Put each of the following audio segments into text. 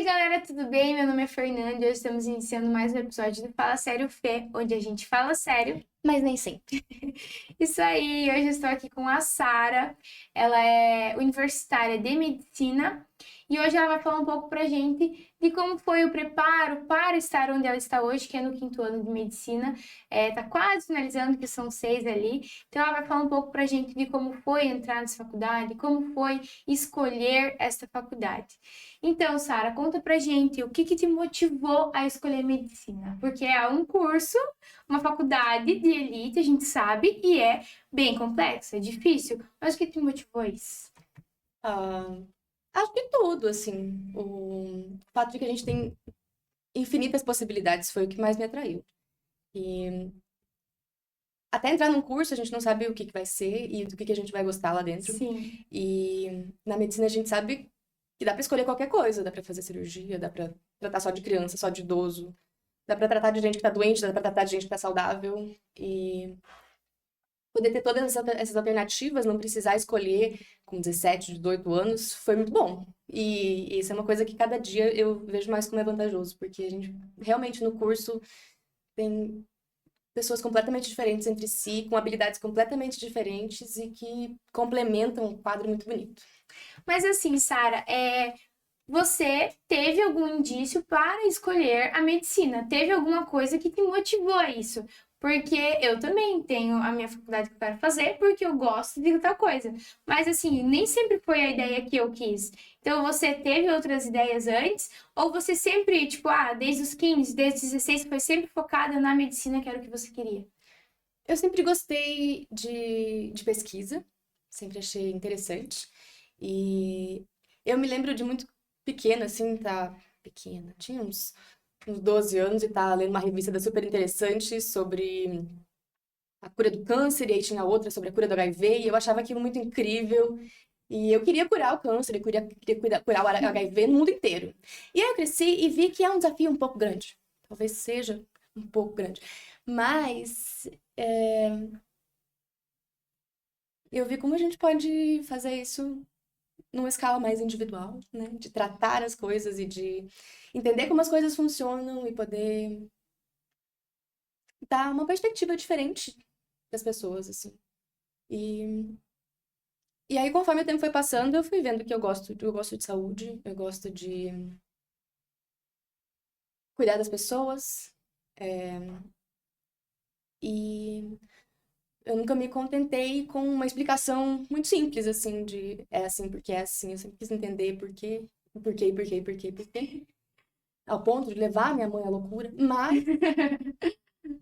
aí, galera, tudo bem? Meu nome é Fernanda e hoje estamos iniciando mais um episódio do Fala Sério Fê, onde a gente fala sério, mas nem sempre. Isso aí, hoje eu estou aqui com a Sara, ela é universitária de medicina e hoje ela vai falar um pouco pra gente de como foi o preparo para estar onde ela está hoje, que é no 5º ano de medicina, tá quase finalizando, que são 6 ali, então ela vai falar um pouco pra gente de como foi entrar nessa faculdade, como foi escolher esta faculdade. Então, Sara, conta pra gente o que te motivou a escolher medicina, porque é um curso, uma faculdade de elite, a gente sabe, e é bem complexo, é difícil. Mas o que te motivou a isso? Ah, acho que tudo, assim. O fato de que a gente tem infinitas possibilidades foi o que mais me atraiu. E até entrar num curso, a gente não sabe o que vai ser e do que a gente vai gostar lá dentro. Sim. E na medicina a gente sabe que dá pra escolher qualquer coisa. Dá pra fazer cirurgia, dá pra tratar só de criança, só de idoso. Dá pra tratar de gente que tá doente, dá pra tratar de gente que tá saudável. E poder ter todas essas alternativas, não precisar escolher com 17, 18 anos, foi muito bom. E isso é uma coisa que cada dia eu vejo mais como é vantajoso, porque a gente realmente no curso tem pessoas completamente diferentes entre si, com habilidades completamente diferentes e que complementam um quadro muito bonito. Mas assim, Sara, você teve algum indício para escolher a medicina? Teve alguma coisa que te motivou a isso? Porque eu também tenho a minha faculdade que eu quero fazer porque eu gosto de outra coisa. Mas assim, nem sempre foi a ideia que eu quis. Então você teve outras ideias antes? Ou você sempre, tipo, desde os 15, desde os 16, foi sempre focada na medicina que era o que você queria? Eu sempre gostei de pesquisa, sempre achei interessante. E eu me lembro de muito pequena, assim, tá? Pequena, tinha uns 12 anos e tá lendo uma revista super interessante sobre a cura do câncer, e aí tinha outra sobre a cura do HIV, e eu achava aquilo muito incrível. E eu queria curar o câncer, eu queria curar o HIV no mundo inteiro. E aí eu cresci e vi que é um desafio um pouco grande. Talvez seja um pouco grande. Mas eu vi como a gente pode fazer isso numa escala mais individual, né? De tratar as coisas e de entender como as coisas funcionam e poder dar uma perspectiva diferente das pessoas, assim. E, e aí, conforme o tempo foi passando, eu fui vendo que eu gosto de saúde, eu gosto de cuidar das pessoas, e eu nunca me contentei com uma explicação muito simples, assim, de é assim porque é assim. Eu sempre quis entender por quê. Ao ponto de levar minha mãe à loucura. Mas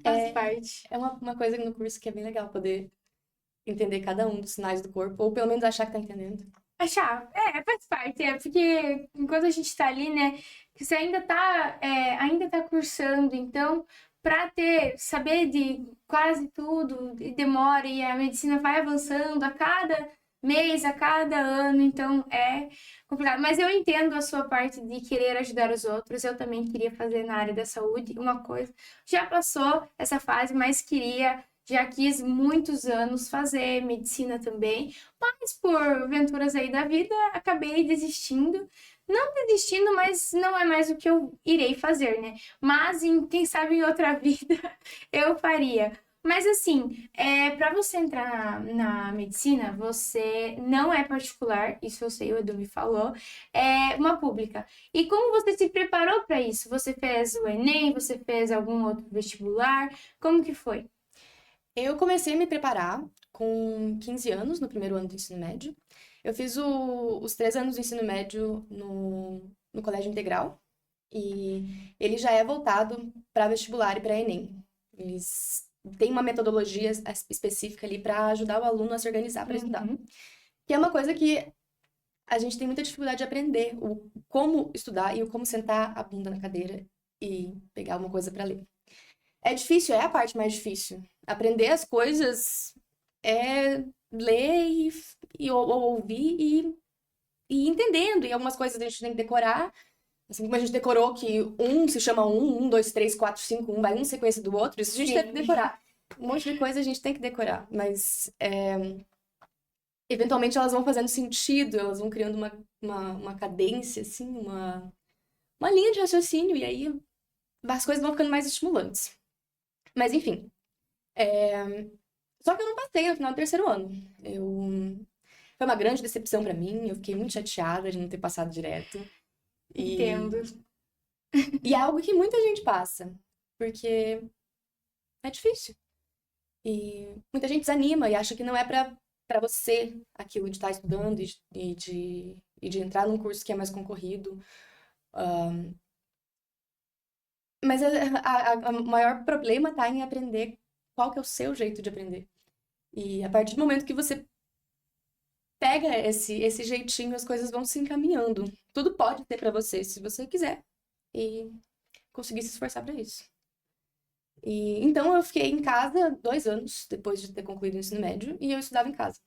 Faz parte. é uma coisa no curso que é bem legal poder entender cada um dos sinais do corpo, ou pelo menos achar que tá entendendo. Achar, faz parte, porque enquanto a gente tá ali, né, você ainda tá cursando, então, pra saber de quase tudo, demora e a medicina vai avançando a cada mês, a cada ano, então é complicado. Mas eu entendo a sua parte de querer ajudar os outros, eu também queria fazer na área da saúde uma coisa, já passou essa fase, mas já quis muitos anos fazer medicina também, mas por aventuras aí da vida, acabei desistindo. Não desistindo, mas não é mais o que eu irei fazer, né? Mas quem sabe em outra vida eu faria. Mas assim, para você entrar na medicina, você não é particular, isso eu sei, o Edu me falou, é uma pública. E como você se preparou para isso? Você fez o Enem? Você fez algum outro vestibular? Como que foi? Eu comecei a me preparar com 15 anos, no primeiro ano do ensino médio. Eu fiz os 3 anos do ensino médio no colégio integral, e ele já é voltado para vestibular e para Enem. Eles têm uma metodologia específica ali para ajudar o aluno a se organizar para estudar. Uhum. Que é uma coisa que a gente tem muita dificuldade de aprender, o como estudar e o como sentar a bunda na cadeira e pegar uma coisa para ler. É difícil, é a parte mais difícil. Aprender as coisas é ler ou ouvir e ir entendendo. E algumas coisas a gente tem que decorar. Assim como a gente decorou que um se chama um, dois, três, quatro, cinco, um vai um sequência do outro, isso a gente deve Sim. decorar. Um monte de coisa a gente tem que decorar, mas eventualmente elas vão fazendo sentido, elas vão criando uma cadência, assim, uma linha de raciocínio, e aí as coisas vão ficando mais estimulantes. Mas, enfim. Só que eu não passei no final do terceiro ano. Foi uma grande decepção pra mim, eu fiquei muito chateada de não ter passado direto. Entendo. E é algo que muita gente passa, porque é difícil. E muita gente desanima e acha que não é pra você aquilo de estar estudando e de entrar num curso que é mais concorrido. Mas o maior problema tá em aprender qual que é o seu jeito de aprender. E a partir do momento que você pega esse jeitinho, as coisas vão se encaminhando. Tudo pode ser pra você, se você quiser. E conseguir se esforçar pra isso. E então eu fiquei em casa 2 anos depois de ter concluído o ensino médio e eu estudava em casa.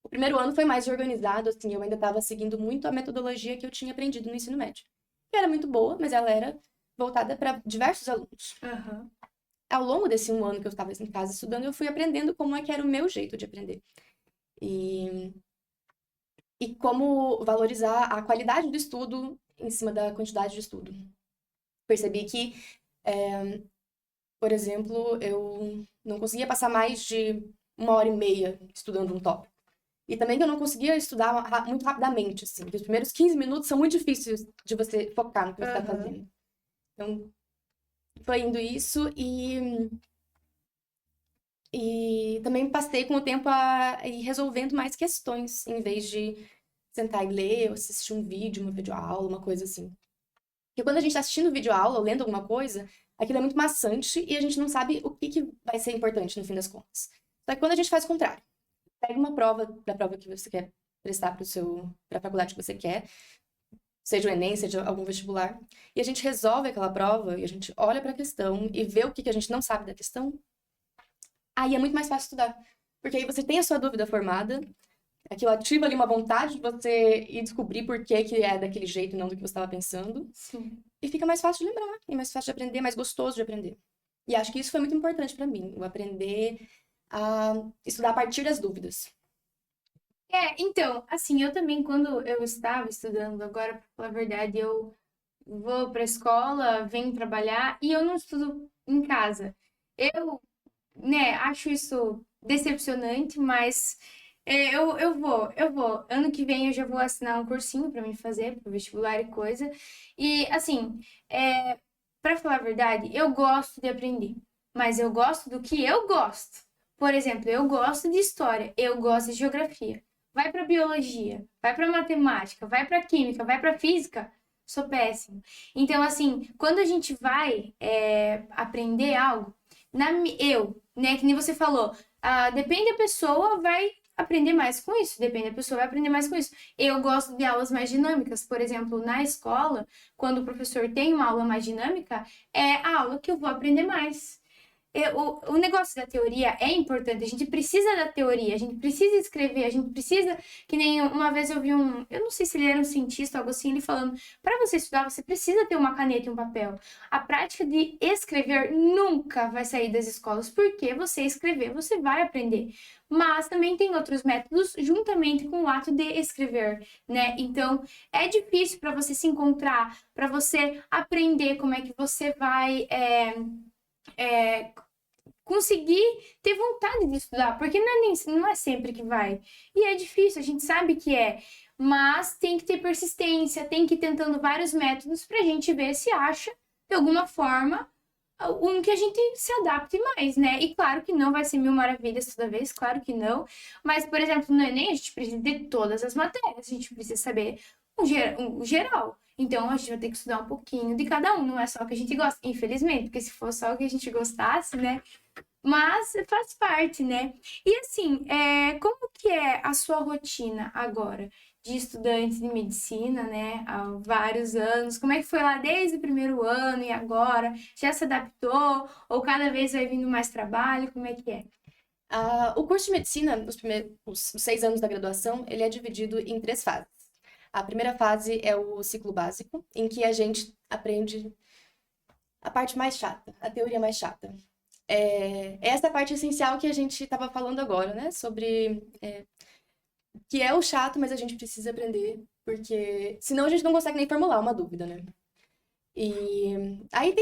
O primeiro ano foi mais organizado, assim, eu ainda estava seguindo muito a metodologia que eu tinha aprendido no ensino médio. Que era muito boa, mas ela era voltada para diversos alunos. Aham. Ao longo desse 1 ano que eu estava em casa estudando, eu fui aprendendo como é que era o meu jeito de aprender. E como valorizar a qualidade do estudo em cima da quantidade de estudo. Percebi que, por exemplo, eu não conseguia passar mais de 1h30 estudando um tópico. E também que eu não conseguia estudar muito rapidamente, assim. Porque os primeiros 15 minutos são muito difíceis de você focar no que você está fazendo. Então, foi indo isso e também passei com o tempo a ir resolvendo mais questões, em vez de sentar e ler ou assistir um vídeo, uma videoaula, uma coisa assim. Porque quando a gente tá assistindo videoaula ou lendo alguma coisa, aquilo é muito maçante e a gente não sabe o que vai ser importante no fim das contas. Só que quando a gente faz o contrário, pega uma prova da prova que você quer prestar para a faculdade que você quer, seja o Enem, seja algum vestibular, e a gente resolve aquela prova e a gente olha para a questão e vê o que a gente não sabe da questão, aí é muito mais fácil estudar. Porque aí você tem a sua dúvida formada, aquilo ativa ali uma vontade de você ir descobrir por que é daquele jeito e não do que você estava pensando. Sim. E fica mais fácil de lembrar, e mais fácil de aprender, mais gostoso de aprender. E acho que isso foi muito importante para mim, o aprender a estudar a partir das dúvidas. Então, assim, eu também, quando eu estava estudando, agora, pra falar a verdade, eu vou pra escola, venho trabalhar e eu não estudo em casa. Eu, né, acho isso decepcionante, mas eu vou. Ano que vem eu já vou assinar um cursinho pra mim fazer, pro vestibular e coisa. E, assim, pra falar a verdade, eu gosto de aprender, mas eu gosto do que eu gosto. Por exemplo, eu gosto de história, eu gosto de geografia. Vai pra biologia, vai pra matemática, vai pra química, vai pra física, sou péssimo. Então, assim, quando a gente vai aprender algo, né, que nem você falou, depende da pessoa, vai aprender mais com isso, depende da pessoa, vai aprender mais com isso. Eu gosto de aulas mais dinâmicas, por exemplo, na escola, quando o professor tem uma aula mais dinâmica, é a aula que eu vou aprender mais. O negócio da teoria é importante, a gente precisa da teoria, a gente precisa escrever, a gente precisa, que nem uma vez eu vi eu não sei se ele era um cientista ou algo assim, ele falando, para você estudar, você precisa ter uma caneta e um papel. A prática de escrever nunca vai sair das escolas, porque você escrever, você vai aprender. Mas também tem outros métodos juntamente com o ato de escrever, né? Então, é difícil para você se encontrar, para você aprender como é que você vai conseguir ter vontade de estudar, porque não é sempre que vai. E é difícil, a gente sabe que é, mas tem que ter persistência, tem que ir tentando vários métodos pra gente ver se acha, de alguma forma, um que a gente se adapte mais, né? E claro que não vai ser mil maravilhas toda vez, claro que não. Mas, por exemplo, no Enem, a gente precisa de todas as matérias, a gente precisa saber o geral. Então, a gente vai ter que estudar um pouquinho de cada um, não é só o que a gente gosta, infelizmente, porque se fosse só o que a gente gostasse, né? Mas faz parte, né? E assim, como que é a sua rotina agora de estudante de medicina, né? Há vários anos. Como é que foi lá desde o primeiro ano e agora? Já se adaptou? Ou cada vez vai vindo mais trabalho? Como é que é? O curso de medicina, os 6 anos da graduação, ele é dividido em 3 fases. A primeira fase é o ciclo básico, em que a gente aprende a parte mais chata, a teoria mais chata. Essa parte essencial que a gente estava falando agora, né? Sobre que é o chato, mas a gente precisa aprender, porque senão a gente não consegue nem formular uma dúvida, né? E aí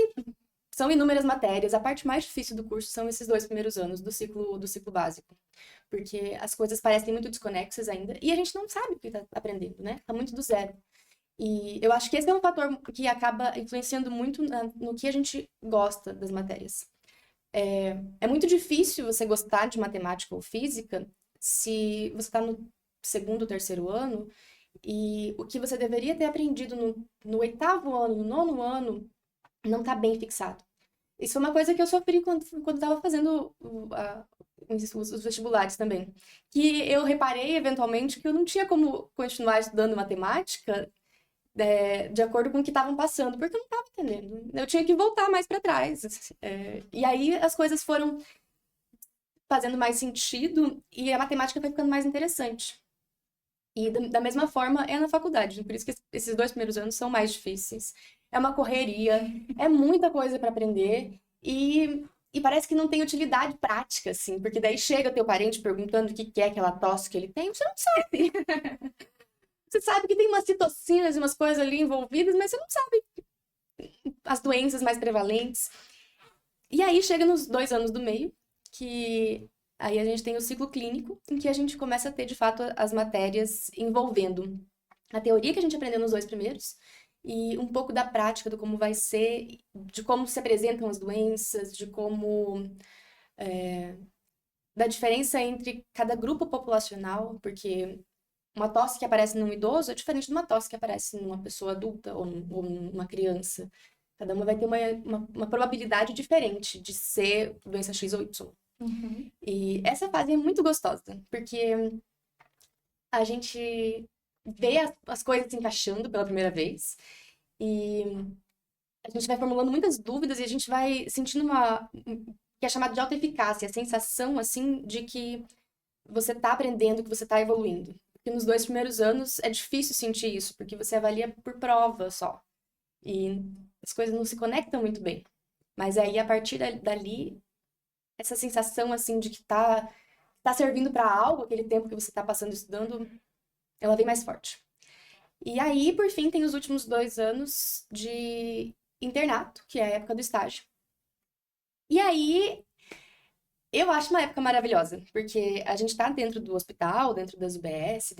são inúmeras matérias. A parte mais difícil do curso são esses 2 primeiros anos do ciclo básico. Porque as coisas parecem muito desconexas ainda. E a gente não sabe o que está aprendendo, né? Tá muito do zero. E eu acho que esse é um fator que acaba influenciando muito no que a gente gosta das matérias. É muito difícil você gostar de matemática ou física se você está no segundo, terceiro ano e o que você deveria ter aprendido no oitavo ano, no nono ano, não está bem fixado. Isso foi uma coisa que eu sofri quando estava fazendo os vestibulares também. Que eu reparei, eventualmente, que eu não tinha como continuar estudando matemática de acordo com o que estavam passando, porque eu não estava entendendo. Eu tinha que voltar mais para trás. E aí as coisas foram fazendo mais sentido e a matemática foi ficando mais interessante. E da mesma forma é na faculdade. Por isso que esses 2 primeiros anos são mais difíceis. É uma correria, é muita coisa para aprender e parece que não tem utilidade prática, assim, porque daí chega teu parente perguntando o que é aquela tosse que ele tem, você não sabe. Você sabe que tem umas citocinas e umas coisas ali envolvidas, mas você não sabe as doenças mais prevalentes. E aí chega nos 2 anos do meio, que aí a gente tem o ciclo clínico, em que a gente começa a ter, de fato, as matérias envolvendo a teoria que a gente aprendeu nos 2 primeiros e um pouco da prática, do como vai ser, de como se apresentam as doenças, de como... da diferença entre cada grupo populacional, porque uma tosse que aparece num idoso é diferente de uma tosse que aparece numa pessoa adulta ou numa criança. Cada uma vai ter uma probabilidade diferente de ser doença X ou Y. Uhum. E essa fase é muito gostosa, porque a gente vê as coisas se encaixando pela primeira vez e a gente vai formulando muitas dúvidas e a gente vai sentindo que é chamado de autoeficácia, a sensação, assim, de que você tá aprendendo, que você tá evoluindo. Porque nos 2 primeiros anos é difícil sentir isso, porque você avalia por prova só. E as coisas não se conectam muito bem. Mas aí, a partir dali, essa sensação, assim, de que tá servindo para algo, aquele tempo que você tá passando estudando, ela vem mais forte. E aí, por fim, tem os últimos 2 anos de internato, que é a época do estágio. E aí, eu acho uma época maravilhosa, porque a gente tá dentro do hospital, dentro das UBS,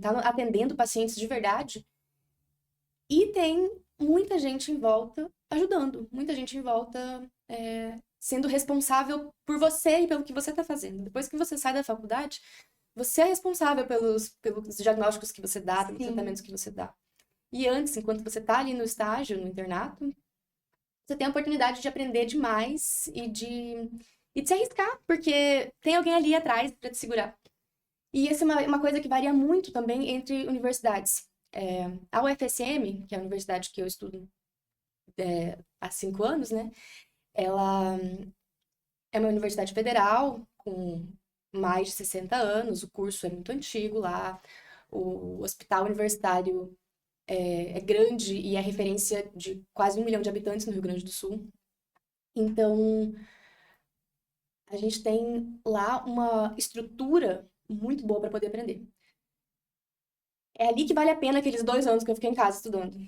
tá atendendo pacientes de verdade, e tem muita gente em volta ajudando, muita gente em volta sendo responsável por você e pelo que você tá fazendo. Depois que você sai da faculdade, você é responsável pelos diagnósticos que você dá, pelos Sim. tratamentos que você dá. E antes, enquanto você tá ali no estágio, no internato, você tem a oportunidade de aprender demais e de se arriscar, porque tem alguém ali atrás para te segurar. E essa é uma coisa que varia muito também entre universidades. A UFSM, que é a universidade que eu estudo há 5 anos, né? Ela é uma universidade federal com mais de 60 anos, o curso é muito antigo lá, o hospital universitário é grande e é referência de quase 1 milhão de habitantes no Rio Grande do Sul. Então, a gente tem lá uma estrutura muito boa para poder aprender. É ali que vale a pena aqueles 2 anos que eu fiquei em casa estudando.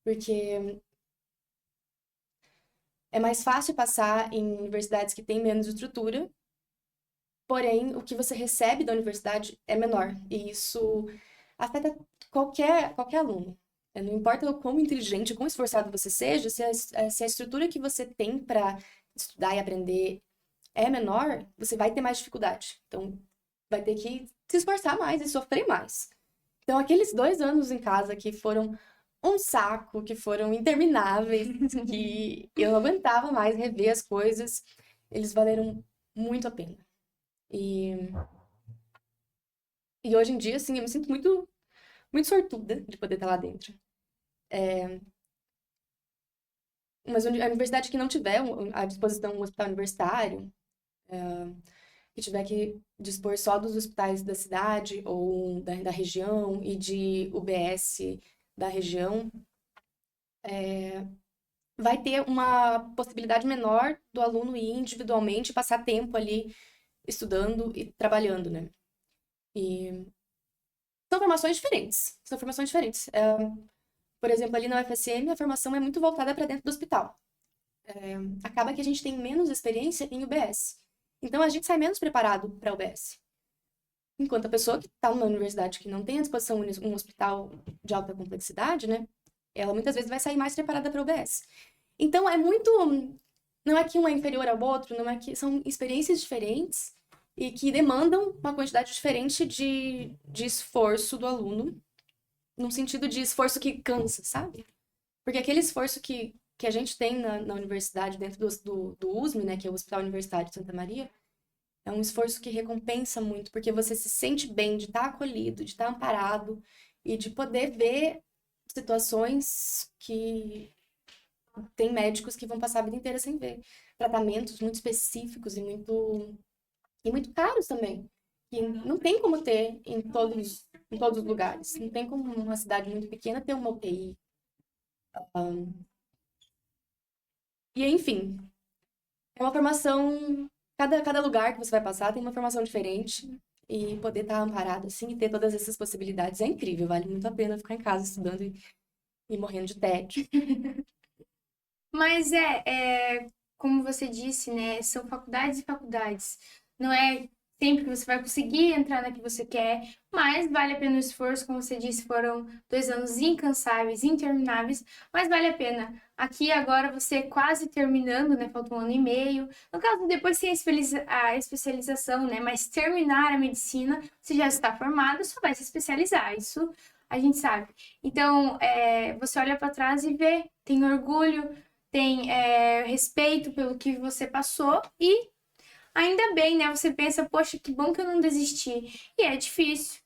Porque é mais fácil passar em universidades que têm menos estrutura, porém, o que você recebe da universidade é menor. E isso afeta qualquer aluno. Não importa o quão inteligente, o quão esforçado você seja, se a estrutura que você tem para estudar e aprender é menor, você vai ter mais dificuldade. Então, vai ter que se esforçar mais e sofrer mais. Então, aqueles 2 anos em casa que foram um saco, que foram intermináveis, que eu não aguentava mais rever as coisas, eles valeram muito a pena. E hoje em dia, assim, eu me sinto muito, muito sortuda de poder estar lá dentro. Mas a universidade que não tiver à disposição um hospital universitário, que tiver que dispor só dos hospitais da cidade ou da região e de UBS da região, vai ter uma possibilidade menor do aluno ir individualmente e passar tempo ali estudando e trabalhando, né? E são formações diferentes. São formações diferentes. Por exemplo, ali na UFSM, a formação é muito voltada para dentro do hospital. Acaba que a gente tem menos experiência em UBS. Então, a gente sai menos preparado para UBS. Enquanto a pessoa que está numa universidade que não tem à disposição um hospital de alta complexidade, né? Ela muitas vezes vai sair mais preparada para UBS. Então, é muito... Não é que um é inferior ao outro, não é que... São experiências diferentes e que demandam uma quantidade diferente de esforço do aluno, num sentido de esforço que cansa, sabe? Porque aquele esforço que a gente tem na universidade, dentro do USM, né, que é o Hospital Universitário de Santa Maria, é um esforço que recompensa muito, porque você se sente bem de estar acolhido, de estar amparado e de poder ver situações que tem médicos que vão passar a vida inteira sem ver. Tratamentos muito específicos e muito caros também. Que não tem como ter em todos os lugares. Não tem como uma cidade muito pequena ter uma UTI. E, enfim, é uma formação. Cada lugar que você vai passar tem uma formação diferente. E poder estar amparado assim e ter todas essas possibilidades é incrível. Vale muito a pena ficar em casa estudando e morrendo de tédio. Mas como você disse, né? São faculdades e faculdades. Não é sempre que você vai conseguir entrar na que você quer, mas vale a pena o esforço, como você disse, foram 2 anos incansáveis, intermináveis, mas vale a pena. Aqui agora você quase terminando, né? Falta 1 ano e meio. No caso, depois tem a especialização, né? Mas terminar a medicina, você já está formado, só vai se especializar. Isso a gente sabe. Então, você olha para trás e vê, tem orgulho, tem respeito pelo que você passou e ainda bem, né? Você pensa, poxa, que bom que eu não desisti. E é difícil,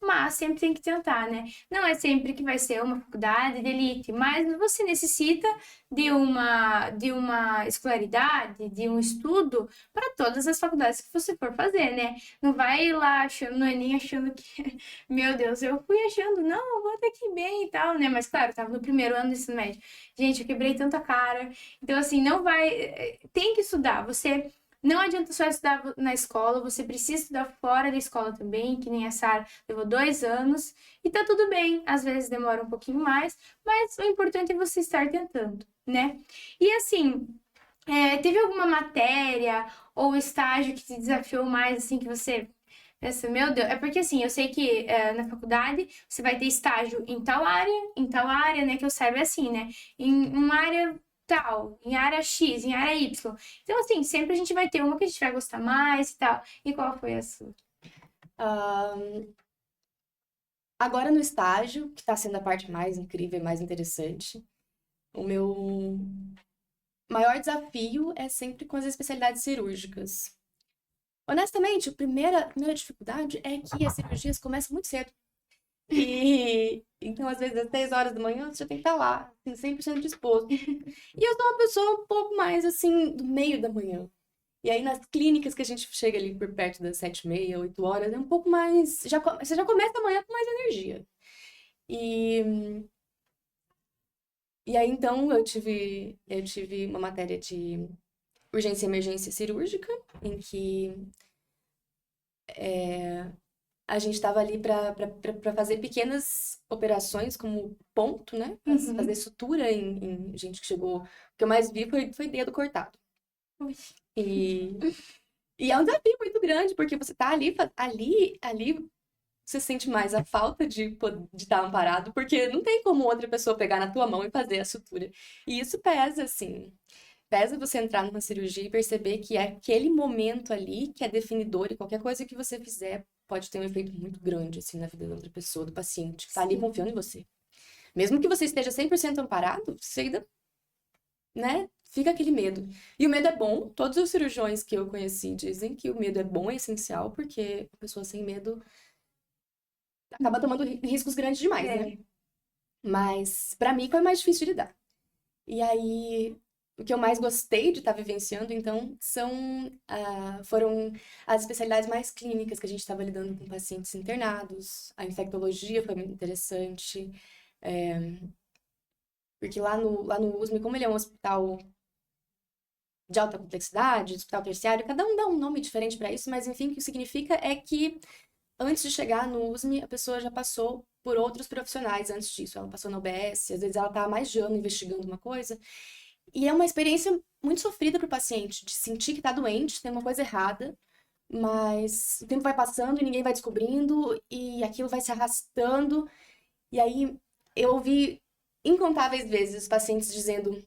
mas sempre tem que tentar, né? Não é sempre que vai ser uma faculdade de elite, mas você necessita de uma escolaridade, de um estudo para todas as faculdades que você for fazer, né? Não vai lá achando, não é nem achando que, meu Deus, eu fui achando, não, eu vou até que bem e tal, né? Mas claro, eu tava no primeiro ano do ensino médio. Gente, eu quebrei tanta cara. Então, assim, não vai. Tem que estudar. Você não adianta só estudar na escola, você precisa estudar fora da escola também, que nem a Sara levou 2 anos, e tá tudo bem, às vezes demora um pouquinho mais, mas o importante é você estar tentando, né? E assim, teve alguma matéria ou estágio que te desafiou mais, assim, que você pensa, meu Deus, é porque assim, eu sei que na faculdade você vai ter estágio em tal área, né, que eu saiba é assim, né, em uma área tal, em área X, em área Y. Então, assim, sempre a gente vai ter uma que a gente vai gostar mais e tal. E qual foi a sua? Agora no estágio, que está sendo a parte mais incrível e mais interessante, o meu maior desafio é sempre com as especialidades cirúrgicas. Honestamente, a primeira dificuldade é que as cirurgias começam muito cedo. E então, às vezes, às 6 horas da manhã, você já tem que estar lá, assim, 100% disposto. E eu sou uma pessoa um pouco mais, assim, do meio da manhã. E aí, nas clínicas que a gente chega ali por perto das 7h30, 8 horas, é um pouco mais... você já começa a manhã com mais energia. E, e aí, então, eu tive uma matéria de urgência e emergência cirúrgica, em que a gente estava ali para fazer pequenas operações como ponto, né? Fazer sutura em gente que chegou. O que eu mais vi foi dedo cortado. Ui. E é um desafio muito grande, porque você tá ali você sente mais a falta de estar amparado, porque não tem como outra pessoa pegar na tua mão e fazer a sutura. E isso pesa, assim. Pesa você entrar numa cirurgia e perceber que é aquele momento ali que é definidor e qualquer coisa que você fizer pode ter um efeito muito grande, assim, na vida da outra pessoa, do paciente, que tá ali confiando em você. Mesmo que você esteja 100% amparado, você ainda, né, fica aquele medo. E o medo é bom, todos os cirurgiões que eu conheci dizem que o medo é bom, é essencial, porque a pessoa sem medo acaba tomando riscos grandes demais, né? Mas, pra mim, foi mais difícil de lidar. E aí, o que eu mais gostei de estar vivenciando, então, foram as especialidades mais clínicas que a gente estava lidando com pacientes internados. A infectologia foi muito interessante, porque lá no USM, como ele é um hospital de alta complexidade, hospital terciário, cada um dá um nome diferente para isso, mas enfim, o que significa é que antes de chegar no USM, a pessoa já passou por outros profissionais antes disso. Ela passou na UBS, às vezes ela tá há mais de ano investigando uma coisa. E é uma experiência muito sofrida para o paciente, de sentir que tá doente, tem uma coisa errada, mas o tempo vai passando e ninguém vai descobrindo, e aquilo vai se arrastando. E aí eu ouvi incontáveis vezes os pacientes dizendo: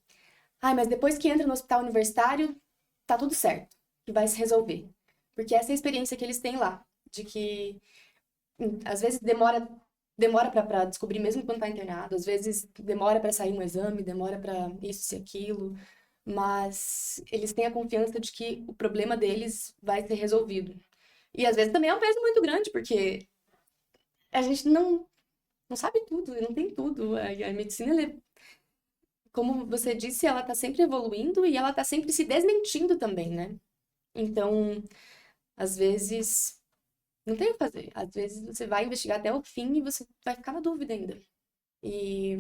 ai, mas depois que entra no hospital universitário, tá tudo certo, que vai se resolver. Porque essa é a experiência que eles têm lá, de que às vezes demora para descobrir mesmo quando tá internado, às vezes demora para sair um exame, demora para isso e aquilo, mas eles têm a confiança de que o problema deles vai ser resolvido. E às vezes também é um peso muito grande, porque a gente não sabe tudo, não tem tudo. A medicina, ela como você disse, ela tá sempre evoluindo e ela tá sempre se desmentindo também, né? Então, às vezes, não tem o que fazer. Às vezes você vai investigar até o fim e você vai ficar na dúvida ainda. E...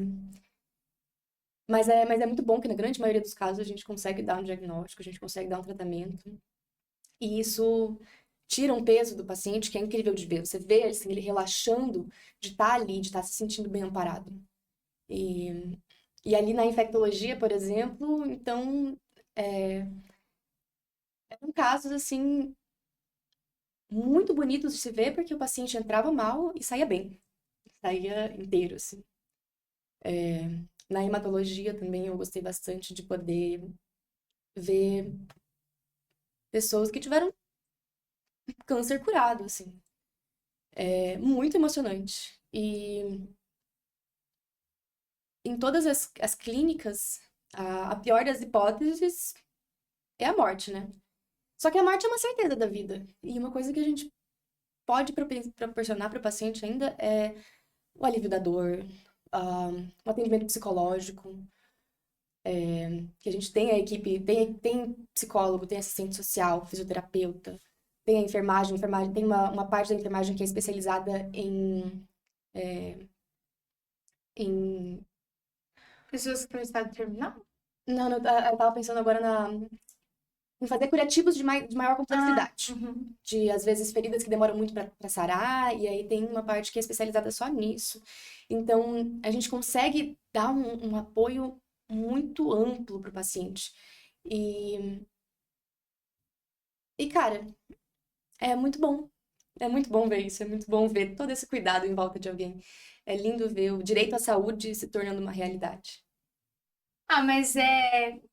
mas é muito bom que na grande maioria dos casos a gente consegue dar um diagnóstico, a gente consegue dar um tratamento. E isso tira um peso do paciente que é incrível de ver. Você vê assim, ele relaxando de estar ali, de estar se sentindo bem amparado. E, e ali na infectologia, por exemplo, então, eram casos, assim, muito bonitos de se ver, porque o paciente entrava mal e saía bem. Saía inteiro, assim. Na hematologia também eu gostei bastante de poder ver pessoas que tiveram câncer curado, assim. É muito emocionante. E em todas as clínicas, a pior das hipóteses é a morte, né? Só que a morte é uma certeza da vida. E uma coisa que a gente pode proporcionar para o paciente ainda é o alívio da dor, o atendimento psicológico, que a gente tem a equipe, tem psicólogo, tem assistente social, fisioterapeuta, tem a enfermagem tem uma parte da enfermagem que é especializada em... Pessoas que estão em estado terminal? Não, eu tava pensando agora em fazer curativos de maior Ah, complexidade. uhum. De, às vezes, feridas que demoram muito para sarar, e aí tem uma parte que é especializada só nisso. Então, a gente consegue dar um apoio muito amplo para o paciente. E, cara, é muito bom. É muito bom ver isso, é muito bom ver todo esse cuidado em volta de alguém. É lindo ver o direito à saúde se tornando uma realidade. Ah, mas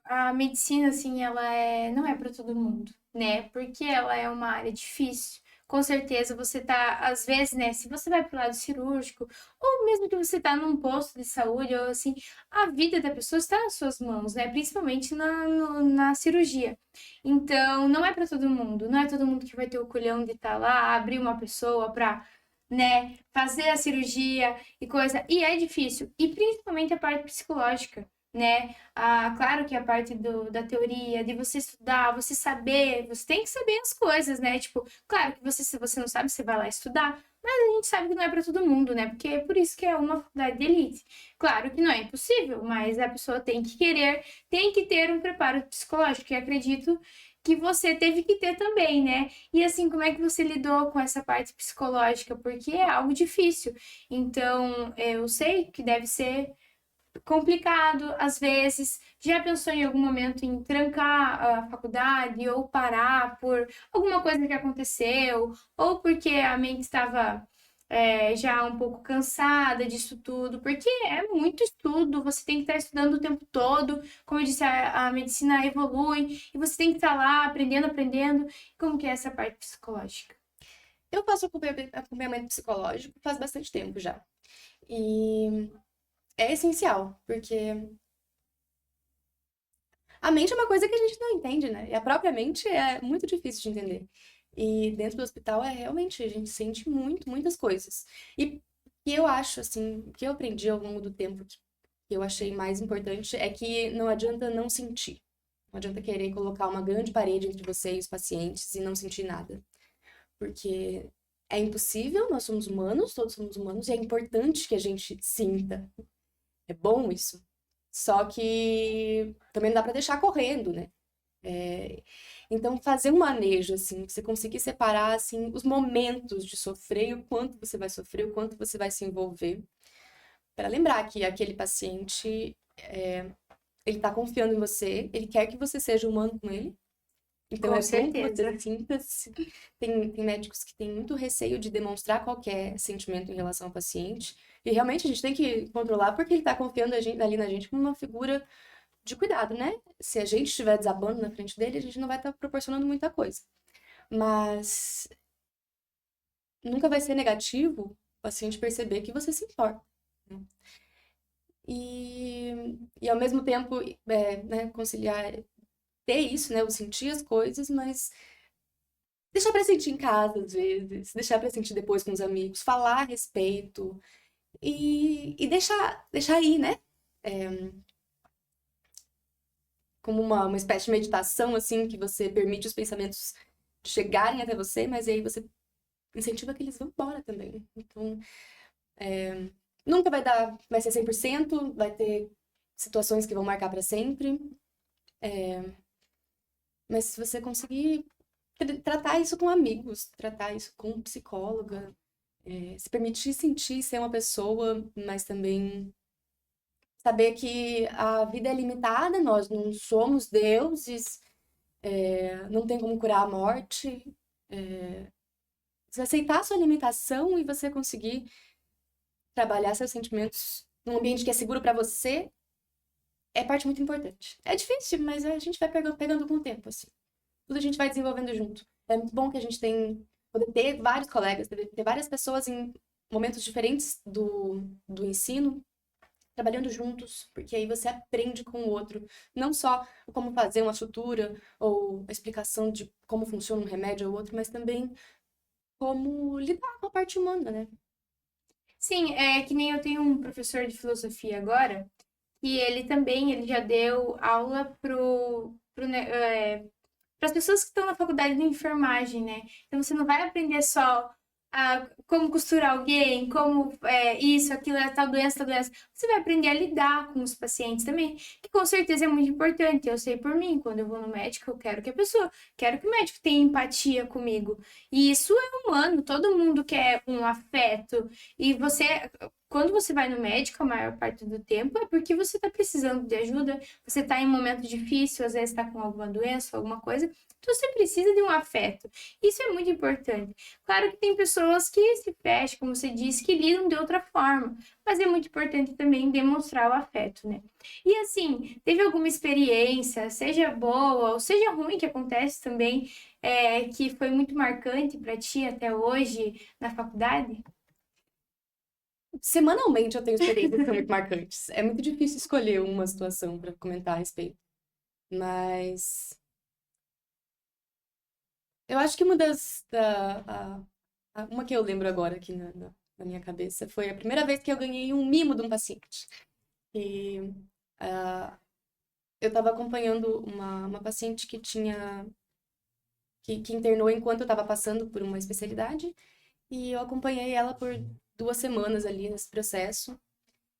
a medicina, assim, não é para todo mundo, né? Porque ela é uma área difícil. Com certeza você tá, às vezes, né, se você vai pro lado cirúrgico, ou mesmo que você tá num posto de saúde, ou assim, a vida da pessoa está nas suas mãos, né? Principalmente na cirurgia. Então, não é para todo mundo, não é todo mundo que vai ter o culhão de estar lá, abrir uma pessoa pra, né, fazer a cirurgia e coisa. E é difícil. E principalmente a parte psicológica, né? Ah, claro que a parte da teoria, de você estudar, você saber, você tem que saber as coisas, né? Tipo, claro que você, se você não sabe, você vai lá estudar, mas a gente sabe que não é para todo mundo, né? Porque é por isso que é uma faculdade de elite. Claro que não é impossível, mas a pessoa tem que querer, tem que ter um preparo psicológico, e acredito que você teve que ter também, né? E assim, como é que você lidou com essa parte psicológica? Porque é algo difícil. Então, eu sei que deve ser complicado às vezes. Já pensou em algum momento em trancar a faculdade ou parar por alguma coisa que aconteceu, ou porque a mente estava já um pouco cansada disso tudo, porque é muito estudo, você tem que estar estudando o tempo todo, como eu disse, a medicina evolui e você tem que estar lá aprendendo, aprendendo. Como que é essa parte psicológica? Eu faço acompanhamento psicológico faz bastante tempo já. E é essencial, porque a mente é uma coisa que a gente não entende, né? E a própria mente é muito difícil de entender. E dentro do hospital é realmente, a gente sente muitas coisas. E eu acho, assim, o que eu aprendi ao longo do tempo que eu achei mais importante é que não adianta não sentir. Não adianta querer colocar uma grande parede entre você e os pacientes e não sentir nada. Porque é impossível, nós somos humanos, todos somos humanos, e é importante que a gente sinta. É bom isso. Só que também não dá pra deixar correndo, né? Então, fazer um manejo, assim, você conseguir separar, assim, os momentos de sofrer, e o quanto você vai sofrer, o quanto você vai se envolver, para lembrar que aquele paciente, ele tá confiando em você, ele quer que você seja humano com ele, então Com é bom que certeza. você sinta-se. Tem médicos que têm muito receio de demonstrar qualquer sentimento em relação ao paciente, e realmente a gente tem que controlar porque ele tá confiando ali na gente como uma figura de cuidado, né? Se a gente estiver desabando na frente dele, a gente não vai estar proporcionando muita coisa. Mas nunca vai ser negativo o paciente perceber que você se importa, né? E ao mesmo tempo, né, conciliar, ter isso, né, o sentir as coisas, mas deixar pra sentir em casa, às vezes, deixar pra sentir depois com os amigos, falar a respeito e deixar ir, né? Como uma espécie de meditação, assim, que você permite os pensamentos chegarem até você, mas aí você incentiva que eles vão embora também. Então, nunca vai ser 100%, vai ter situações que vão marcar pra sempre, mas se você conseguir tratar isso com amigos, tratar isso com psicóloga, se permitir sentir ser uma pessoa, mas também saber que a vida é limitada, nós não somos deuses, não tem como curar a morte. Você aceitar a sua limitação e você conseguir trabalhar seus sentimentos num ambiente que é seguro pra você é parte muito importante. É difícil, mas a gente vai pegando com o tempo, assim. Tudo a gente vai desenvolvendo junto. É muito bom que a gente poder ter vários colegas, ter várias pessoas em momentos diferentes do ensino, trabalhando juntos, porque aí você aprende com o outro. Não só como fazer uma sutura ou a explicação de como funciona um remédio ou outro, mas também como lidar com a parte humana, né? Sim, é que nem eu tenho um professor de filosofia agora, e ele também, ele já deu aula para as pessoas que estão na faculdade de enfermagem, né? Então você não vai aprender só como costurar alguém, como isso, aquilo, é tal doença, tal doença. Você vai aprender a lidar com os pacientes também, que com certeza é muito importante. Eu sei por mim, quando eu vou no médico, eu quero que o médico tenha empatia comigo. E isso é humano, todo mundo quer um afeto. E quando você vai no médico, a maior parte do tempo é porque você está precisando de ajuda, você está em um momento difícil, às vezes está com alguma doença, alguma coisa, então você precisa de um afeto. Isso é muito importante. Claro que tem pessoas que se fecham, como você disse, que lidam de outra forma, mas é muito importante também demonstrar o afeto, né? E assim, teve alguma experiência, seja boa ou seja ruim, que acontece também, que foi muito marcante para ti até hoje na faculdade? Semanalmente eu tenho experiências que são muito marcantes. É muito difícil escolher uma situação para comentar a respeito. Mas eu acho que uma que eu lembro agora aqui na minha cabeça foi a primeira vez que eu ganhei um mimo de um paciente. E eu estava acompanhando uma paciente que internou enquanto eu estava passando por uma especialidade. E eu acompanhei ela por 2 semanas ali nesse processo.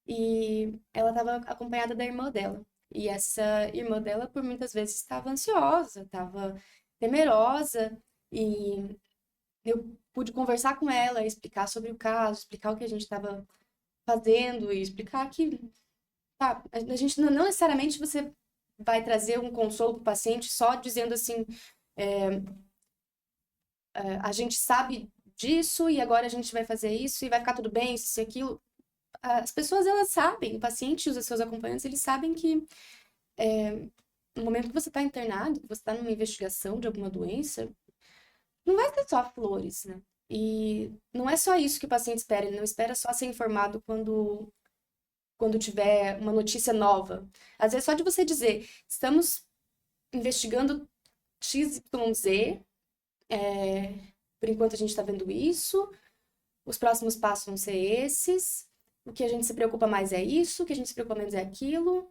E ela estava acompanhada da irmã dela. E essa irmã dela, por muitas vezes, estava ansiosa, estava temerosa. E eu pude conversar com ela, explicar sobre o caso, explicar o que a gente estava fazendo e explicar que a gente não necessariamente você vai trazer um consolo para o paciente só dizendo assim, a gente sabe disso e agora a gente vai fazer isso e vai ficar tudo bem, isso e aquilo. As pessoas, elas sabem, o paciente e os seus acompanhantes, eles sabem que no momento que você está internado, que você está numa investigação de alguma doença, não vai ser só flores, né? E não é só isso que o paciente espera, ele não espera só ser informado quando tiver uma notícia nova. Às vezes, só de você dizer, estamos investigando XYZ, por enquanto a gente está vendo isso, os próximos passos vão ser esses, o que a gente se preocupa mais é isso, o que a gente se preocupa menos é aquilo.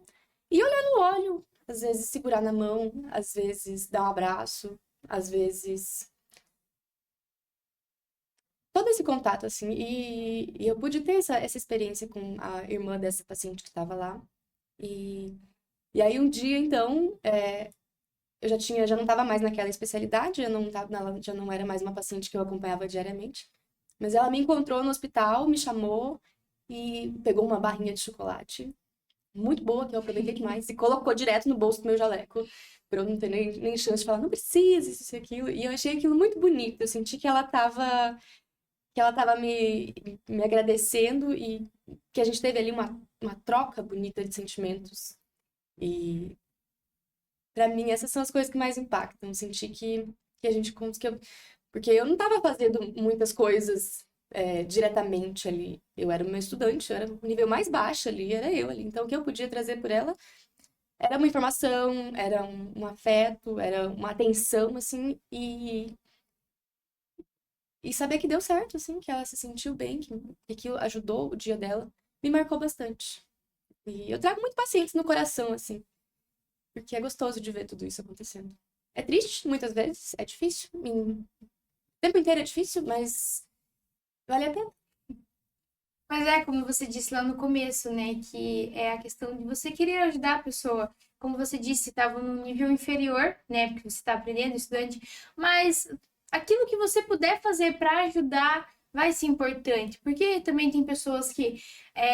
E olhar no olho, às vezes segurar na mão, às vezes dar um abraço, às vezes todo esse contato, assim. E eu pude ter essa experiência com a irmã dessa paciente que estava lá. E aí um dia, então, já não estava mais naquela especialidade, já não era mais uma paciente que eu acompanhava diariamente. Mas ela me encontrou no hospital, me chamou e pegou uma barrinha de chocolate muito boa, que eu aproveitei demais, e colocou direto no bolso do meu jaleco, pra eu não ter nem chance de falar, não precisa, isso e aquilo. E eu achei aquilo muito bonito, eu senti que ela tava me agradecendo e que a gente teve ali uma troca bonita de sentimentos. E pra mim, essas são as coisas que mais impactam. Senti que a gente conseguiu. Porque eu não tava fazendo muitas coisas diretamente ali. Eu era uma estudante, eu era o nível mais baixo ali, era eu ali. Então, o que eu podia trazer por ela era uma informação, era um afeto, era uma atenção, assim, e saber que deu certo, assim, que ela se sentiu bem, que aquilo ajudou o dia dela, me marcou bastante. E eu trago muito pacientes no coração, assim, porque é gostoso de ver tudo isso acontecendo. É triste, muitas vezes, é difícil, o tempo inteiro é difícil, mas vale a pena. Mas é como você disse lá no começo, né? Que é a questão de você querer ajudar a pessoa. Como você disse, estava num nível inferior, né? Porque você está aprendendo, estudante. Mas aquilo que você puder fazer para ajudar vai ser importante. Porque também tem pessoas que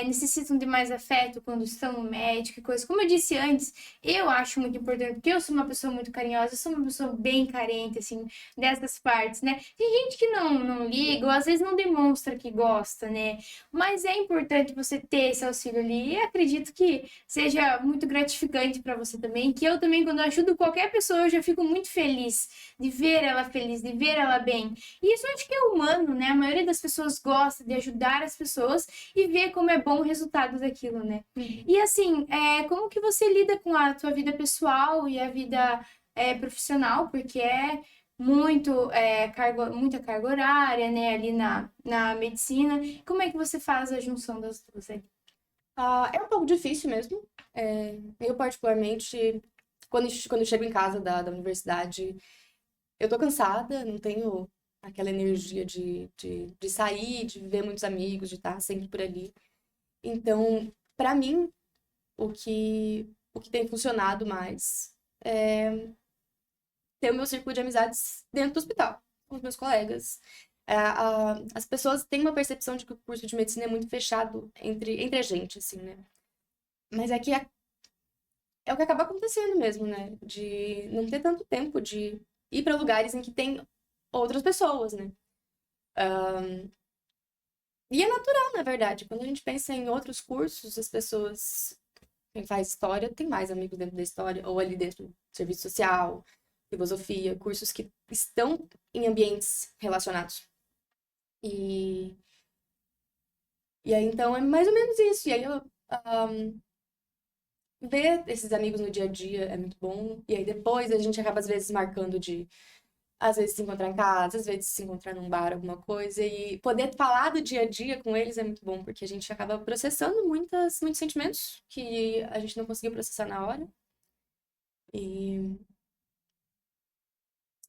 necessitam de mais afeto quando estão no médico e coisas. Como eu disse antes, eu acho muito importante, porque eu sou uma pessoa muito carinhosa, eu sou uma pessoa bem carente, assim, dessas partes, né? Tem gente que não liga, ou às vezes não demonstra que gosta, né? Mas é importante você ter esse auxílio ali. E acredito que seja muito gratificante para você também. Que eu também, quando eu ajudo qualquer pessoa, eu já fico muito feliz, de ver ela bem. E isso eu acho que é humano, né? A maioria das pessoas gosta de ajudar as pessoas e ver como é bom o resultado daquilo, né? E assim, como que você lida com a tua vida pessoal e a vida profissional? Porque muita carga horária, né, ali na medicina. Como é que você faz a junção das duas aí? É um pouco difícil mesmo. Eu, particularmente, quando eu chego em casa da universidade, eu tô cansada, não tenho aquela energia de sair, de ver muitos amigos, de estar sempre por ali. Então, pra mim, o que tem funcionado mais é ter o meu círculo de amizades dentro do hospital, com os meus colegas. As pessoas têm uma percepção de que o curso de medicina é muito fechado entre a gente, assim, né? Mas é que é o que acaba acontecendo mesmo, né? De não ter tanto tempo de ir para lugares em que tem outras pessoas, né? E é natural, na verdade. Quando a gente pensa em outros cursos, as pessoas, quem faz história, tem mais amigos dentro da história, ou ali dentro do serviço social, filosofia, cursos que estão em ambientes relacionados. E, e aí, então, é mais ou menos isso. E aí, ver esses amigos no dia a dia é muito bom. E aí, depois, a gente acaba, às vezes, marcando de às vezes se encontrar em casa, às vezes se encontrar num bar, alguma coisa, e poder falar do dia a dia com eles é muito bom, porque a gente acaba processando muitos sentimentos que a gente não conseguiu processar na hora. E,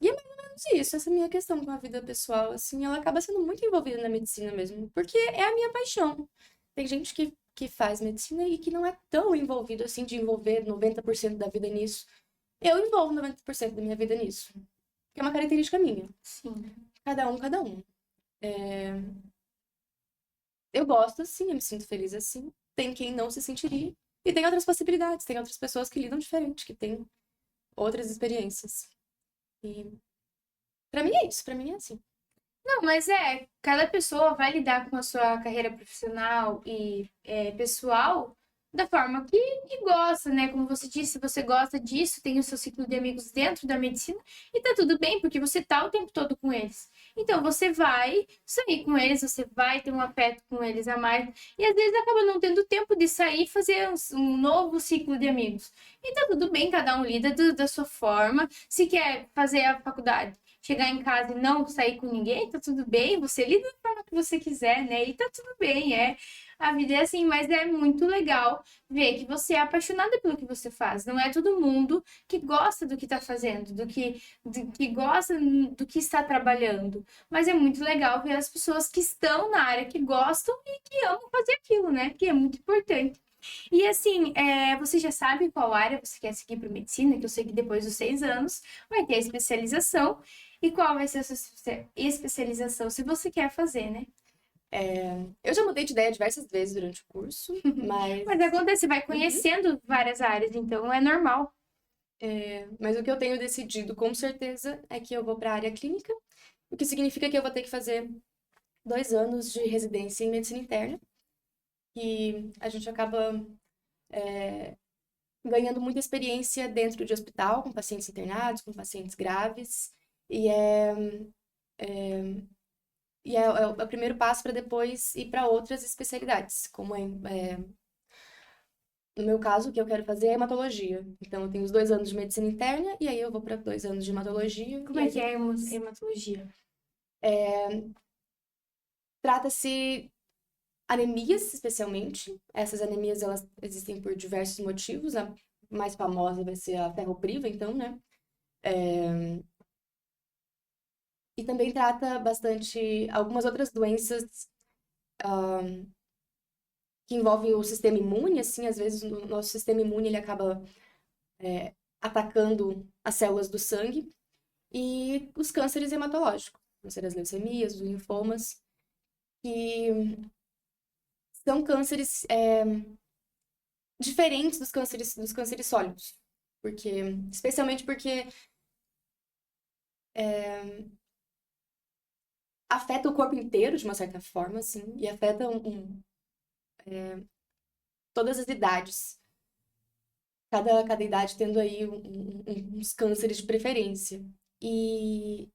e é mais ou menos isso, essa minha questão com a vida pessoal, assim, ela acaba sendo muito envolvida na medicina mesmo, porque é a minha paixão. Tem gente que faz medicina e que não é tão envolvido assim, de envolver 90% da vida nisso. Eu envolvo 90% da minha vida nisso, que é uma característica minha. Sim. Cada um, cada um. Eu gosto assim, eu me sinto feliz assim. Tem quem não se sentiria. E tem outras possibilidades, tem outras pessoas que lidam diferente, que têm outras experiências. E pra mim é isso, pra mim é assim. Não, mas cada pessoa vai lidar com a sua carreira profissional e pessoal da forma que gosta, né? Como você disse, você gosta disso, tem o seu ciclo de amigos dentro da medicina e tá tudo bem, porque você tá o tempo todo com eles. Então você vai sair com eles, você vai ter um afeto com eles a mais, e às vezes acaba não tendo tempo de sair e fazer um novo ciclo de amigos. E tá tudo bem, cada um lida da sua forma. Se quer fazer a faculdade, chegar em casa e não sair com ninguém, tá tudo bem, você lida da forma que você quiser, né? E tá tudo bem, a vida é assim, mas é muito legal ver que você é apaixonada pelo que você faz. Não é todo mundo que gosta do que está fazendo, do que gosta do que está trabalhando. Mas é muito legal ver as pessoas que estão na área, que gostam e que amam fazer aquilo, né? Que é muito importante. E assim, você já sabe qual área você quer seguir para medicina, que eu sei que depois dos 6 anos vai ter a especialização. E qual vai ser a sua especialização, se você quer fazer, né? Eu já mudei de ideia diversas vezes durante o curso, mas, Mas acontece, você vai Uhum. conhecendo várias áreas, então é normal. Mas o que eu tenho decidido com certeza é que eu vou para a área clínica, o que significa que eu vou ter que fazer 2 anos de residência em medicina interna, e a gente acaba ganhando muita experiência dentro de hospital, com pacientes internados, com pacientes graves, e é o primeiro passo para depois ir para outras especialidades, como no meu caso, o que eu quero fazer é hematologia. Então, eu tenho os 2 anos de medicina interna, e aí eu vou para 2 anos de hematologia. Como E é aí que é a depois hematologia? trata-se anemias, especialmente. Essas anemias, elas existem por diversos motivos. A mais famosa vai ser a ferropriva, então, né? E também trata bastante algumas outras doenças que envolvem o sistema imune, assim, às vezes o nosso sistema imune ele acaba atacando as células do sangue, e os cânceres hematológicos, câncer das leucemias, os linfomas, que são cânceres diferentes dos cânceres sólidos, porque, especialmente porque afeta o corpo inteiro de uma certa forma, assim, e afeta todas as idades. Cada idade tendo aí uns cânceres de preferência. E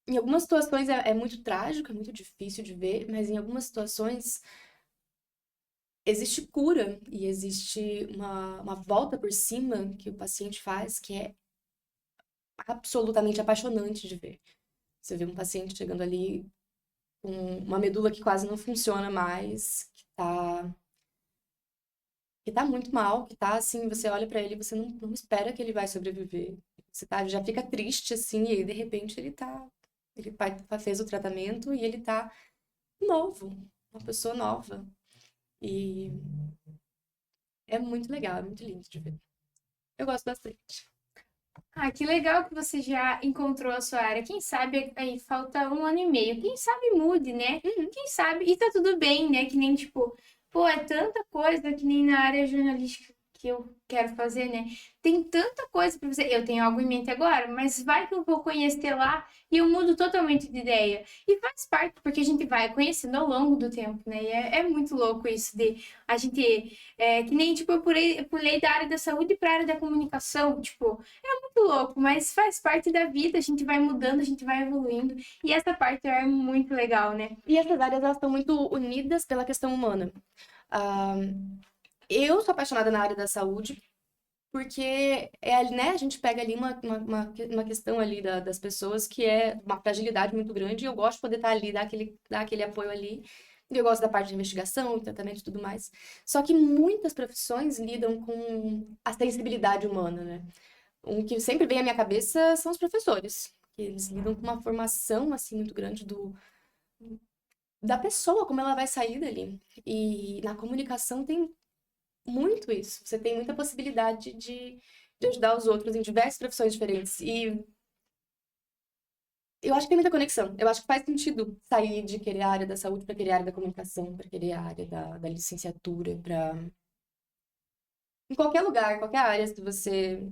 em algumas situações é muito trágico, é muito difícil de ver, mas em algumas situações existe cura e existe uma volta por cima que o paciente faz que é absolutamente apaixonante de ver. Você vê um paciente chegando ali com uma medula que quase não funciona mais, que tá muito mal, que tá assim, você olha pra ele e você não espera que ele vai sobreviver. Você já fica triste assim, e aí de repente fez o tratamento e ele tá novo, uma pessoa nova. E é muito legal, é muito lindo de ver. Eu gosto bastante. Ah, que legal que você já encontrou a sua área. Quem sabe aí falta 1 ano e meio. Quem sabe mude, né? Uhum. Quem sabe. E tá tudo bem, né? Que nem tipo, pô, é tanta coisa que nem na área jornalística que eu quero fazer, né? Tem tanta coisa pra fazer. Eu tenho algo em mente agora, mas vai que eu vou conhecer lá e eu mudo totalmente de ideia. E faz parte, porque a gente vai conhecendo ao longo do tempo, né? E é muito louco isso de a gente. Que nem, tipo, eu pulei da área da saúde pra área da comunicação. Tipo, muito louco, mas faz parte da vida, a gente vai mudando, a gente vai evoluindo, e essa parte é muito legal, né? E essas áreas, elas estão muito unidas pela questão humana. Ah, eu sou apaixonada na área da saúde, porque né, a gente pega ali uma questão ali das pessoas que é uma fragilidade muito grande, e eu gosto de poder estar ali, dar aquele apoio ali. E eu gosto da parte de investigação, tratamento e tudo mais. Só que muitas profissões lidam com a sensibilidade humana, né? Um que sempre vem à minha cabeça são os professores, que eles lidam com uma formação, assim, muito grande da pessoa, como ela vai sair dali. E na comunicação tem muito isso. Você tem muita possibilidade de ajudar os outros em diversas profissões diferentes. E eu acho que tem muita conexão. Eu acho que faz sentido sair de querer a área da saúde para querer a área da comunicação, para querer a área da licenciatura, para. Em qualquer lugar, qualquer área, se você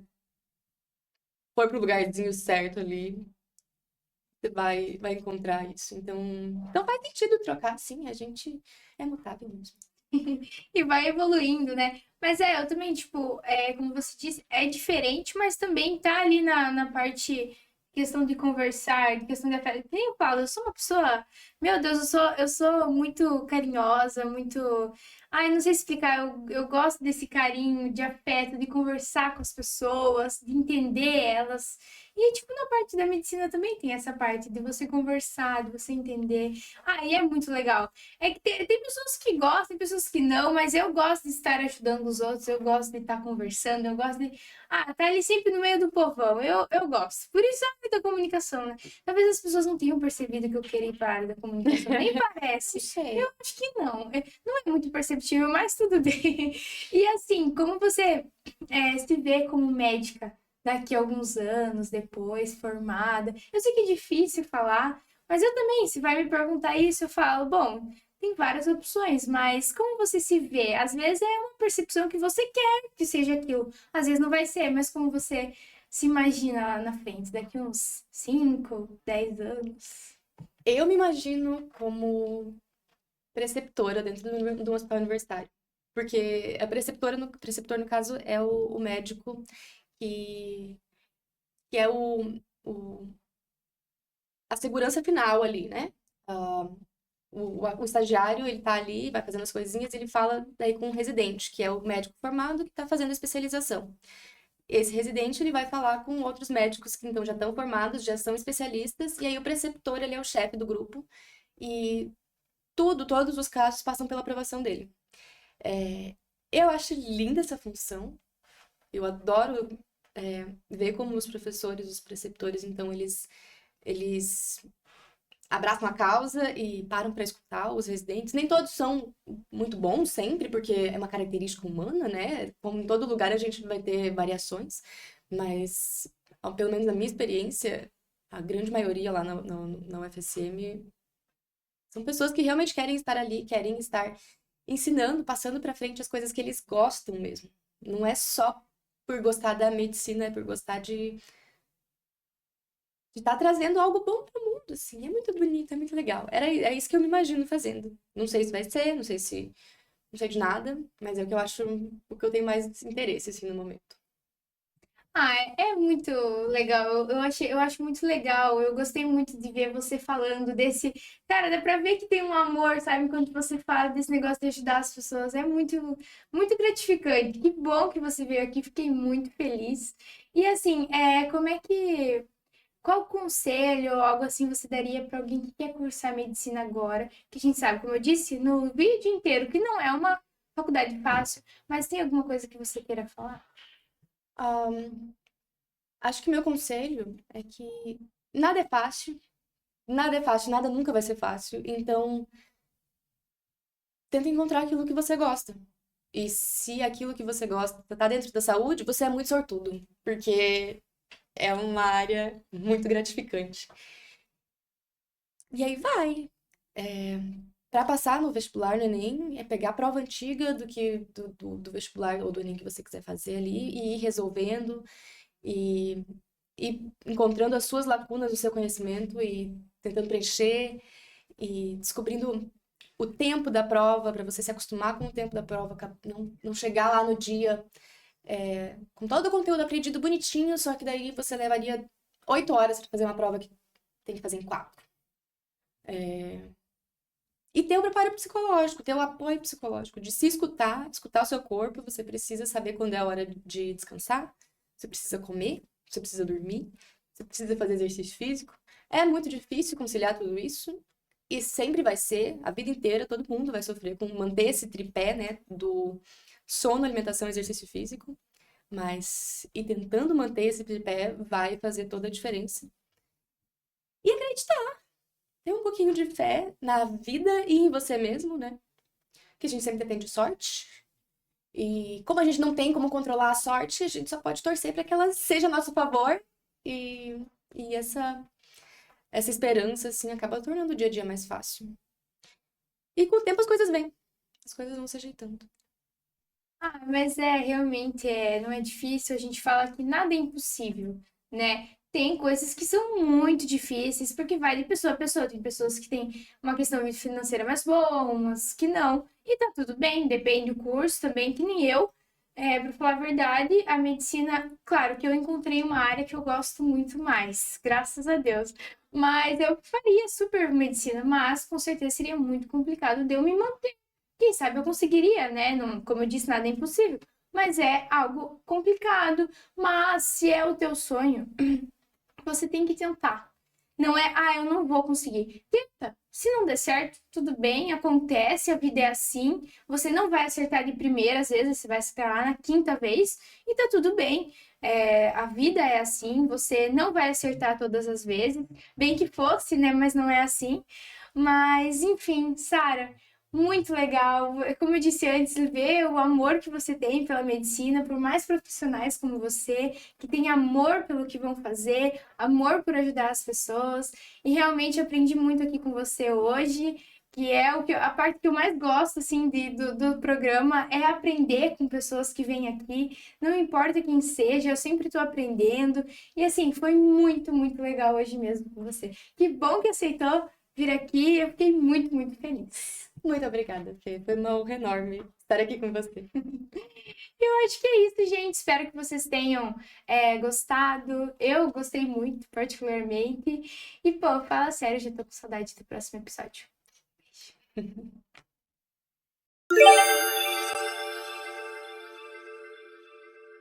for pro lugarzinho certo ali, você vai encontrar isso. Então faz sentido trocar, sim, a gente é mutável mesmo. E vai evoluindo, né? Mas eu também, tipo, como você disse, é diferente, mas também tá ali na parte questão de conversar, de questão de afeto. Nem eu falo, eu sou uma pessoa, meu Deus, eu sou muito carinhosa, muito. Ai, não sei explicar, eu gosto desse carinho, de afeto, de conversar com as pessoas, de entender elas. E, tipo, na parte da medicina também tem essa parte de você conversar, de você entender. Ah, e é muito legal. É que tem pessoas que gostam, tem pessoas que não, mas eu gosto de estar ajudando os outros, eu gosto de estar conversando, eu gosto de. Ah, tá ali sempre no meio do povão. Eu gosto. Por isso é a área da comunicação, né? Talvez as pessoas não tenham percebido que eu queria ir para a área da comunicação. Nem parece. Não sei. Eu acho que não. Não é muito perceptível, mas tudo bem. E assim, como você se vê como médica daqui a alguns anos, depois, formada? Eu sei que é difícil falar, mas eu também, se vai me perguntar isso, eu falo, bom, tem várias opções, mas como você se vê? Às vezes é uma percepção que você quer que seja aquilo, às vezes não vai ser, mas como você se imagina lá na frente, daqui uns 5, 10 anos? Eu me imagino como preceptora dentro do hospital universitário. Porque a preceptor, no caso, é o médico que, que é o, a segurança final ali, né? Ah, o estagiário, ele tá ali, vai fazendo as coisinhas, e ele fala daí com o residente, que é o médico formado que tá fazendo a especialização. Esse residente, ele vai falar com outros médicos que então já estão formados, já são especialistas, e aí o preceptor, ele é o chefe do grupo, e todos os casos passam pela aprovação dele. Eu acho linda essa função, eu adoro ver como os professores, os preceptores, então eles abraçam a causa e param para escutar os residentes. Nem todos são muito bons sempre, porque é uma característica humana, né? Como em todo lugar a gente vai ter variações, mas pelo menos na minha experiência, a grande maioria lá na UFSM são pessoas que realmente querem estar ali, querem estar ensinando, passando para frente as coisas que eles gostam mesmo. Não é só por gostar da medicina, é por gostar de estar trazendo algo bom pro mundo, assim. É muito bonito, é muito legal. É isso que eu me imagino fazendo. Não sei se vai ser, não sei de nada, mas é o que eu acho, o que eu tenho mais interesse, assim, no momento. Ah, é muito legal. Eu acho muito legal. Eu gostei muito de ver você falando desse. Cara, dá pra ver que tem um amor, sabe? Quando você fala desse negócio de ajudar as pessoas. É muito gratificante. Que bom que você veio aqui. Fiquei muito feliz. E assim, como é que. Qual conselho ou algo assim você daria pra alguém que quer cursar medicina agora? Que a gente sabe, como eu disse no vídeo inteiro, que não é uma faculdade fácil, mas tem alguma coisa que você queira falar? Ahn, Acho que meu conselho é que nada é fácil, nada é fácil, nada nunca vai ser fácil. Então, tenta encontrar aquilo que você gosta. E se aquilo que você gosta tá dentro da saúde, você é muito sortudo, porque é uma área muito gratificante. E aí vai. Para passar no vestibular no Enem, é pegar a prova antiga do vestibular ou do Enem que você quiser fazer ali e ir resolvendo e, e encontrando as suas lacunas do seu conhecimento e tentando preencher e descobrindo o tempo da prova para você se acostumar com o tempo da prova, não chegar lá no dia com todo o conteúdo aprendido bonitinho, só que daí você levaria 8 horas para fazer uma prova que tem que fazer em 4. E ter o preparo psicológico, ter o apoio psicológico, de se escutar, escutar o seu corpo. Você precisa saber quando é a hora de descansar, você precisa comer, você precisa dormir, você precisa fazer exercício físico. É muito difícil conciliar tudo isso, e sempre vai ser, a vida inteira, todo mundo vai sofrer com manter esse tripé, né, do sono, alimentação e exercício físico. Mas ir tentando manter esse tripé vai fazer toda a diferença. E acreditar, ter um pouquinho de fé na vida e em você mesmo, né? Que a gente sempre depende de sorte. E como a gente não tem como controlar a sorte, a gente só pode torcer para que ela seja a nosso favor. E essa esperança, assim, acaba tornando o dia a dia mais fácil. E com o tempo as coisas vêm. As coisas vão se ajeitando. Ah, mas realmente não é difícil, a gente fala que nada é impossível, né? Tem coisas que são muito difíceis, porque vai de pessoa a pessoa. Tem pessoas que têm uma questão financeira mais boa, umas que não. E tá tudo bem, depende do curso também, que nem eu. Pra falar a verdade, a medicina, claro que eu encontrei uma área que eu gosto muito mais, graças a Deus. Mas eu faria super medicina, mas com certeza seria muito complicado de eu me manter. Quem sabe eu conseguiria, né? Não, como eu disse, nada é impossível. Mas é algo complicado. Mas se é o teu sonho, você tem que tentar. Não é, eu não vou conseguir. Tenta. Se não der certo, tudo bem, acontece, a vida é assim. Você não vai acertar de primeira, às vezes você vai acertar lá na quinta vez, e tá tudo bem. A vida é assim, você não vai acertar todas as vezes. Bem que fosse, né? Mas não é assim. Mas, enfim, Sara, muito legal. Como eu disse antes, ver o amor que você tem pela medicina, por mais profissionais como você, que têm amor pelo que vão fazer, amor por ajudar as pessoas. E realmente aprendi muito aqui com você hoje, que é a parte que eu mais gosto assim do programa é aprender com pessoas que vêm aqui, não importa quem seja, eu sempre estou aprendendo. E assim, foi muito, muito legal hoje mesmo com você. Que bom que aceitou vir aqui, eu fiquei muito, muito feliz. Muito obrigada, Fê. Foi uma honra enorme estar aqui com você. Eu acho que é isso, gente. Espero que vocês tenham gostado. Eu gostei muito, particularmente. E, pô, fala sério, já tô com saudade do próximo episódio. Beijo.